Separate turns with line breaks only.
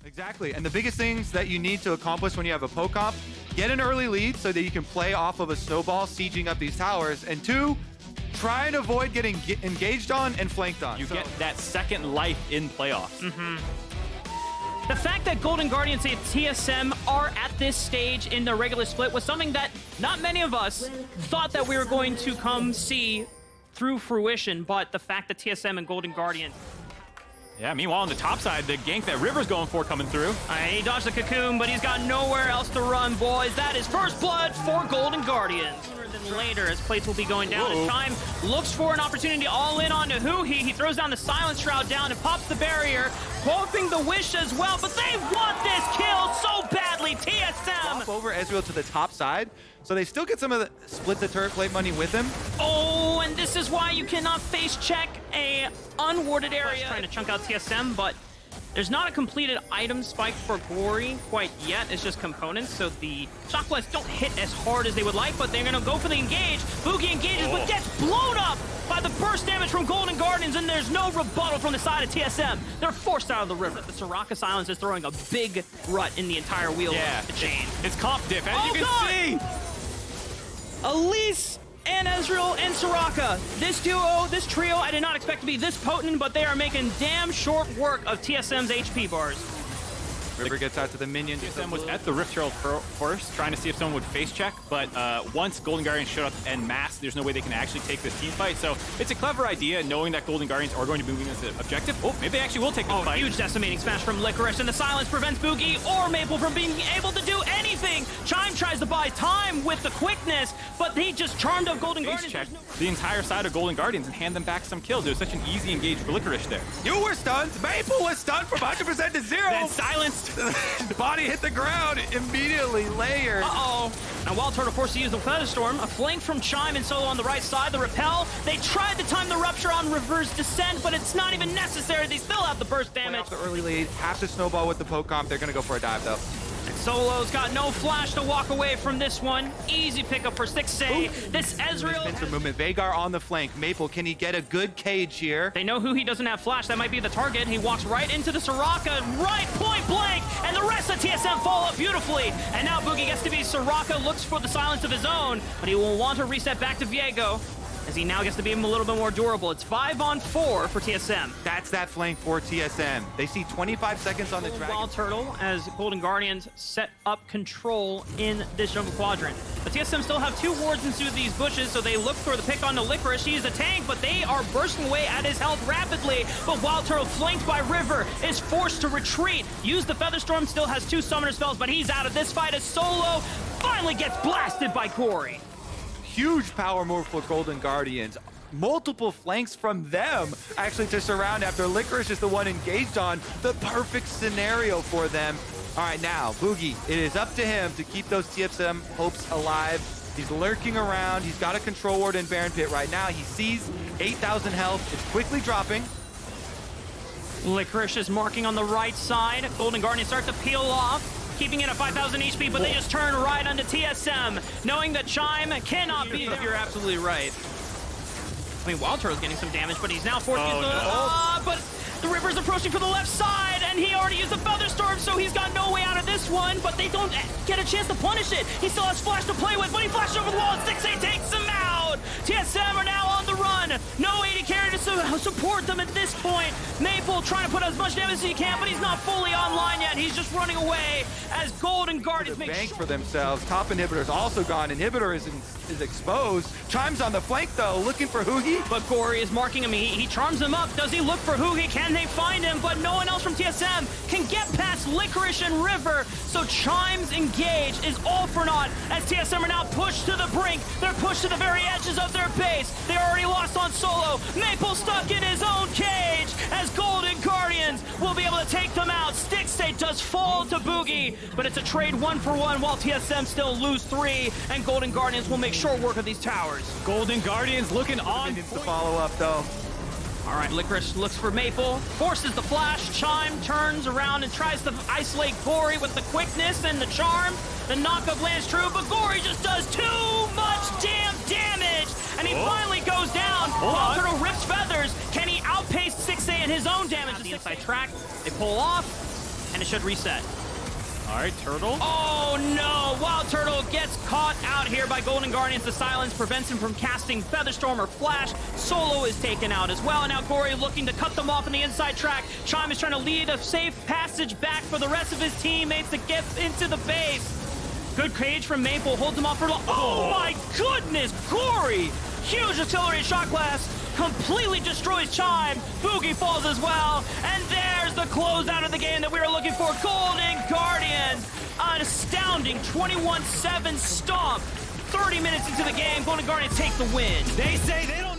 Exactly, and the biggest things that you need to accomplish when you have a poke op, get an early lead so that you can play off of a snowball, sieging up these towers, and 2, try and avoid getting engaged on and flanked on.
You get that second life in playoffs.
The fact that Golden Guardians and TSM are at this stage in the regular split was something that not many of us thought that we were going to come see through fruition, but the fact that TSM and Golden Guardians...
Yeah, meanwhile on the top side, the gank that River's going for coming through.
He dodged the cocoon, but he's got nowhere else to run, boys. That is first blood for Golden Guardians. Sooner than later, as plates will be going down. As Time looks for an opportunity all in onto Huhi. He throws down the Silence Shroud down and pops the barrier, hoping the wish as well, but they want this kill so badly, TSM!
Swap over Ezreal to the top side, so they still get some of the split the turret plate money with him.
Oh, and this is why you cannot face check a unwarded area. Trying to chunk out TSM, but there's not a completed item spike for Gory quite yet. It's just components, so the shock blasts don't hit as hard as they would like, but they're gonna go for the engage. Boogie engages, but gets blown up by the burst damage from Golden Guardians, and there's no rebuttal from the side of TSM. They're forced out of the river. The Soraka Silence is throwing a big rut in the entire wheel of the chain.
It's comp diff, as you can see.
Elise and Ezreal and Soraka. This duo, this trio, I did not expect to be this potent, but they are making damn short work of TSM's HP bars.
River gets out to the minion.
TSM was at the Rift Trail first, trying to see if someone would face check, but once Golden Guardians showed up en masse, there's no way they can actually take this team fight. So it's a clever idea, knowing that Golden Guardians are going to be moving as an objective. Oh, maybe they actually will take this fight.
Huge decimating smash from Licorice, and the silence prevents Boogie or Maple from being able to do anything. Chime tries to buy time with the quickness, but he just charmed up Golden Guardians.
Check the entire side of Golden Guardians and hand them back some kills. It was such an easy engage for Licorice there.
You were stunned. Maple was stunned from 100% to 0.
Then silenced.
Body hit the ground, immediately layered.
And Wild Turtle forced to use the Featherstorm, a flank from Chime and Solo on the right side, the repel. They tried to time the rupture on River's descent, but it's not even necessary. They still have the burst damage.
Off the early lead, have to snowball with the poke comp. They're gonna go for a dive though.
Solo's got no flash to walk away from this one. Easy pickup for 6A. This Ezreal...
Pincer movement. Veigar on the flank. Maple, can he get a good cage here?
They know who he doesn't have flash. That might be the target. He walks right into the Soraka, right point blank, and the rest of TSM fall up beautifully. And now Boogie gets to be Soraka, looks for the silence of his own, but he will want to reset back to Viego, as he now gets to be a little bit more durable. It's 5-on-4 for TSM.
That's that flank for TSM. They see 25 seconds on the dragon.
Wild Turtle as Golden Guardians set up control in this jungle quadrant. But TSM still have 2 wards into these bushes, so they look for the pick on the Licorice. He's a tank, but they are bursting away at his health rapidly. But Wild Turtle, flanked by River, is forced to retreat. Use the Featherstorm, still has 2 summoner spells, but he's out of this fight as Solo finally gets blasted by Gory.
Huge power move for Golden Guardians. Multiple flanks from them actually to surround after Licorice is the one engaged on. The perfect scenario for them. All right, now, Boogie, it is up to him to keep those TSM hopes alive. He's lurking around. He's got a control ward in Baron Pit right now. He sees 8,000 health. It's quickly dropping.
Licorice is marking on the right side. Golden Guardians start to peel off, keeping it at 5,000 HP, but they just turn right onto TSM, knowing that Chime cannot be there.
You're absolutely right.
I mean, Wild Turtle's getting some damage, but he's now forced to use the... but the River's approaching from the left side, and he already used the Featherstorm, so he's got no way out of this one, but they don't get a chance to punish it. He still has flash to play with, but he flashes over the wall, and 6A takes him out. TSM are now on the run. No AD carry to support them at this point. Maple trying to put as much damage as he can, but he's not fully online yet. He's just running away as Golden Guardians make
bank for themselves. Top inhibitor's also gone. Inhibitor is exposed. Chime's on the flank though, looking for Hugi.
But Gory is marking him. He charms him up. Does he look for Hugi? Can they find him? But no one else from TSM can get past Licorice and River. So Chime's engage is all for naught as TSM are now pushed to the brink. They're pushed to the very edges of their base. They're already lost on Solo. Maple stuck in his own cage as Golden Guardians will be able to take them out. Stick State does fall to Boogie, but it's a trade 1-for-1 while TSM still lose 3, and Golden Guardians will make short work of these towers.
Golden Guardians looking on.
Needs to follow up though.
All right, Licorice looks for Maple, forces the flash. Chime turns around and tries to isolate Gory with the quickness and the charm. The knockup lands true, but Gory just does too much damn damage, and he finally goes down. Wild Turtle rips feathers. Can he outpace 6A in his own damage? The inside track, they pull off, and it should reset.
All right, Turtle.
Oh no! Wild Turtle gets caught out here by Golden Guardians. The silence prevents him from casting Featherstorm or Flash. Solo is taken out as well, and now Gory looking to cut them off in the inside track. Chime is trying to lead a safe passage back for the rest of his teammates to get into the base. Good cage from Maple, holds him off for... Oh my goodness! Gory! Huge accelerated shot blast, completely destroys Chime. Boogie falls as well, and there's the closeout of the game that we were looking for. Golden Guardians, an astounding 21-7 stomp. 30 minutes into the game, Golden Guardians take the win.
They say they don't